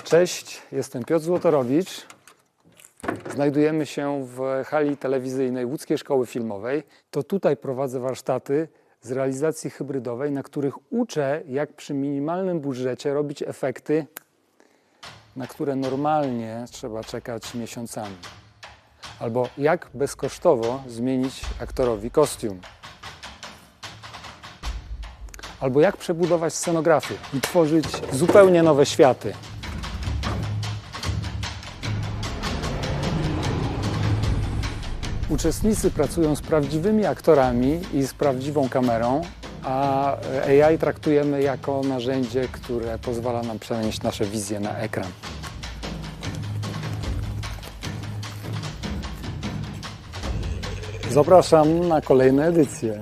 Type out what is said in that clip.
Cześć, jestem Piotr Złotorowicz. Znajdujemy się w hali telewizyjnej Łódzkiej Szkoły Filmowej. To tutaj prowadzę warsztaty z realizacji hybrydowej, na których uczę, jak przy minimalnym budżecie robić efekty, na które normalnie trzeba czekać miesiącami. Albo jak bezkosztowo zmienić aktorowi kostium. Albo jak przebudować scenografię i tworzyć zupełnie nowe światy. Uczestnicy pracują z prawdziwymi aktorami i z prawdziwą kamerą, a AI traktujemy jako narzędzie, które pozwala nam przenieść nasze wizje na ekran. Zapraszam na kolejne edycje.